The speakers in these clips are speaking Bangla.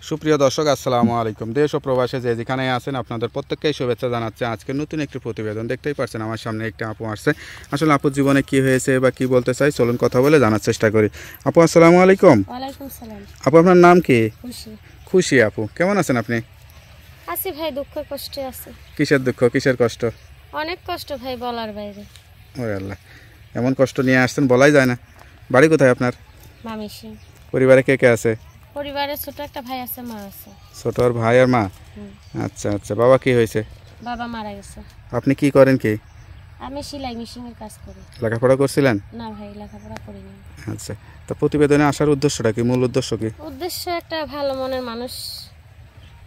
সুপ্রিয় দর্শক আসসালামু আলাইকুম। দেশ ও প্রবাসে যে যেখানে আছেন আপনাদের প্রত্যেককেই শুভেচ্ছা জানাচ্ছি। আজকে নতুন একটি প্রতিবেদন দেখতেই পাচ্ছেন আমার সামনে একটা আপু আসছে। আসলে আপুর জীবনে কি হয়েছে বা কি বলতে চাই চলুন কথা বলে জানার চেষ্টা করি। আপু আসসালামু আলাইকুম। ওয়ালাইকুম সালাম। আপু আপনার নাম কি? খুশি। খুশি আপু, কেমন আছেন আপনি? আছি ভাই, দুঃখ কষ্টে আছি। কিসের দুঃখ কিসের কষ্ট? অনেক কষ্ট ভাই, বলার বাইরে। ওরে আল্লাহ, এমন কষ্ট নিয়ে আসছেন বলাই যায় না। বাড়ি কোথায় আপনার? মামিসি। পরিবারে কে কে আছে? পরিবারে ছোট একটা ভাই আছে, মা আছে। ছোট আর ভাই আর মা। আচ্ছা আচ্ছা, বাবা কি হয়েছে? বাবা মারা গেছে। আপনি কি করেন কি? আমি সেলাই মেশিনের কাজ করি। লেখাপড়া করছিলেন? না ভাই, লেখাপড়া করিনি। আচ্ছা, তো প্রতিবেদনে আসার উদ্দেশ্যটা কি, মূল উদ্দেশ্য কি? উদ্দেশ্য একটা ভালো মনের মানুষ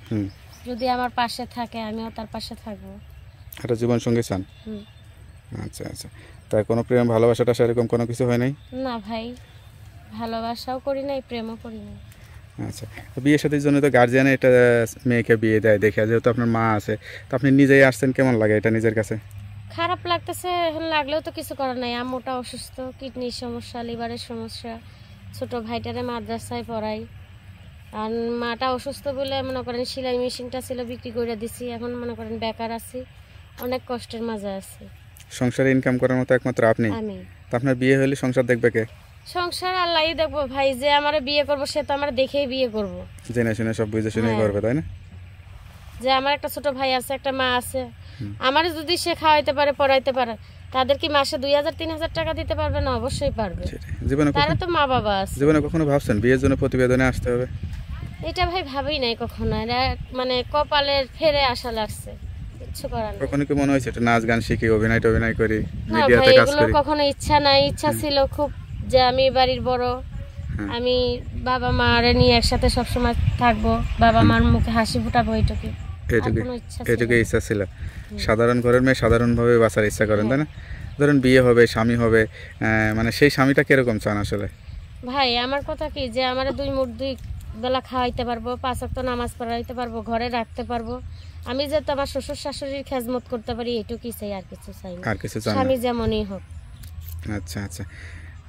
হুম, যদি আমার পাশে থাকে, আমিও তার পাশে থাকবো। একটা জীবন সঙ্গী চান? হুম। আচ্ছা আচ্ছা, তাই কোনো প্রেম ভালোবাসাটা সেরকম কোনো কিছু হয় নাই? না ভাই, ভালোবাসাও করি নাই, প্রেমও করি নাই। আচ্ছা, তো বিয়ে শাদীর জন্য তো গার্জিয়ানে এটা মেয়েকে বিয়ে দেয় দেখে, যেহেতু আপনার মা আছে, তো আপনি নিজেই আসছেন, কেমন লাগে এটা নিজের কাছে? খারাপ লাগতেছে, লাগলেও তো কিছু করার নাই। আম্মুটা অসুস্থ, কিডনির সমস্যা, লিভারের সমস্যা। ছোট ভাইটারে মাদ্রাসায় পড়াই, আর মাটা অসুস্থ বলে মনে করেন সেলাই মেশিনটা ছিল বিক্রি করে দিছি। এখন মনে করেন বেকার আছি, অনেক কষ্টের মাঝে আছি। সংসারে ইনকাম করার মতো একমাত্র আপনি। আমি তো আপনার বিয়ে হলে সংসার দেখবে কে? সংসার আল্লাহই দেখবো ভাই। যে আমার বিয়ে করবো সে তো আমার দেখেই বিয়ে করব। জেনে শুনে সব বুঝে শুনে হ্যাঁ। করবে, তাই না? যে আমার একটা ছোট ভাই আছে, একটা মা আছে, আমার যদি সে খাওয়াইতে পারে, পড়াইতে পারে, তাদের কি মাসে 2000-3000 টাকা দিতে পারবে না? অবশ্যই পারবে। জীবনে তারা কখনো তো মা বাবা আছে। জীবনে কখনো ভাবছেন বিয়ের জন্য প্রতিবেদনে আসতে হবে? এটা ভাই ভাবি নাই কখনো। এটা মানে কপালের ফেরে আসা লাগছে, কিছু করার নাই। কখনো কি মনে হয়েছে একটা নাচ গান শিখি, অভিনয় টভিনয় করি, না মিডিয়াতে ভাই, কাজ এগুলো করি? কখনো ইচ্ছা নাই। ইচ্ছা ছিল খুব যে আমি বাড়ির বড়, আমি বাবা মারে নিয়ে একসাথে সবসময় থাকবো, বাবা মার মুখে হাসি ফুটাবো, এইটুকু। এটুকু ইচ্ছা ছিল। সাধারণ ঘরের মেয়ে সাধারণভাবে বাঁচার ইচ্ছা করেন, তাই না? ধরেন বিয়ে হবে, স্বামী হবে, মানে সেই স্বামীটা কিরকম চান আসলে? ভাই আমার কথা কি, যে আমার 2 বেলা খাওয়াইতে পারবো, 5 ওয়াক্ত নামাজ পড়াইতে পারবো, ঘরে রাখতে পারবো, আমি যাতে আমার শ্বশুর শাশুড়ির খেজমত করতে পারি, এইটুকুই চাই, আর কিছু চাই না। আর কিছু চান না? স্বামী যেমনই হোক। আচ্ছা আচ্ছা,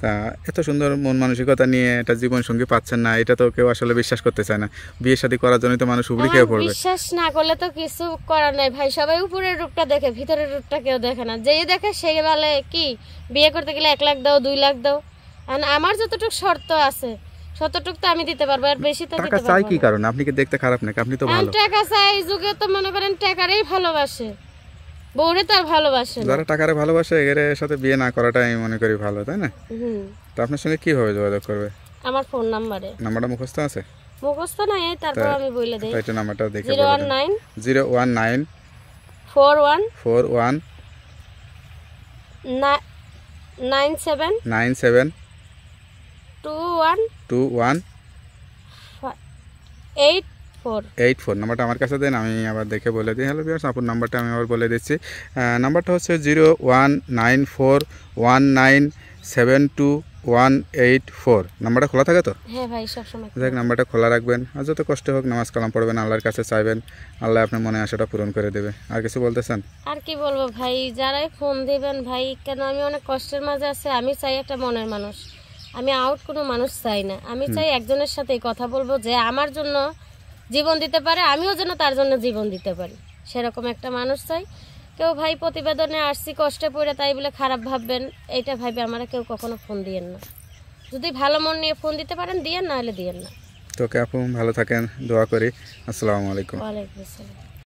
তা এত সুন্দর মন মানসিকতা নিয়ে একটা জীবন সঙ্গী পাচ্ছেন না, এটা তো কেউ আসলে বিশ্বাস করতে চায় না। বিয়ে শাদী করার জন্যই তো মানুষ উবড়ি খেয়ে পড়বে। বিশ্বাস না করলে তো কিছু করার নাই ভাই। সবাই উপরের রূপটা দেখে, ভিতরের রূপটা কেউ দেখে না। যেই দেখে সেই বলে কি বিয়ে করতে গেলে 1 লাখ দাও, 2 লাখ দাও। আর আমার যতটুকু শর্ত আছে ততটুকু তো আমি দিতে পারবো, আর বেশি তো দিতে টাকা পারবো চাই কি না। কারণে? আপনি কি দেখতে খারাপ নাকি? আপনি তো ভালো। টাকা চাই, এই যুগে তো মনে করেন টাকারই ভালোবাসে, বউরে তো আর ভালোবাসে না। যারা টাকারে ভালোবাসে এর সাথে বিয়ে না করাটাই আমি মনে করি ভালো, তাই না? হুম। তো আপনার সঙ্গে কিভাবে যোগাযোগ করবে? আমার ফোন নাম্বারে। নাম্বারটা মুখস্থ আছে? মুখস্থ নাই, তারপর আমি বলে দেই। এটা নাম্বারটা দেখে 019 019 41 41 97 97 21 21 84। 84 নাম্বারটা আমার কাছে দেন, আমি আবার দেখে বলে দিই। হ্যালো ভিউয়ার্স, আপনার নাম্বারটা আমি আবার বলে দিচ্ছি। নাম্বারটা হচ্ছে 01941972184। নাম্বারটা খোলা থাকে তো? হ্যাঁ ভাই, সব সময়। দেখ, নাম্বারটা খোলা রাখবেন, আর যত কষ্ট হোক নামাজ কালাম পড়বেন, আল্লাহর কাছে চাইবেন, আল্লাহ আপনার মনে আশাটা পূরণ করে দেবে। আর কিছু বলতে চান? আর কি বলবো ভাই, যারাই ফোন দিবেন ভাই, কেন আমি অনেক কষ্টের মাঝে আছি। আমি চাই একটা মনের মানুষ, আমি আউট কোনো মানুষ চাই না। আমি চাই একজনের সাথে কথা বলবো যে আমার জন্য জীবন দিতে পারে, আমিও যেন তার জন্য জীবন দিতে পারি, সেরকম একটা মানুষ চাই। কেউ ভাই প্রতিবেদনে আসছি কষ্টে পড়ে তাই বলে খারাপ ভাববেন, এইটা ভাইবে আমার কেউ কখনো ফোন দিয়েন না। যদি ভালো মন নিয়ে ফোন দিতে পারেন দিয়েন, না হলে দিয়েন না। তোকে আপু ভালো থাকেন, দোয়া করি। আসসালামু আলাইকুম। ওয়ালাইকুম আসসালাম।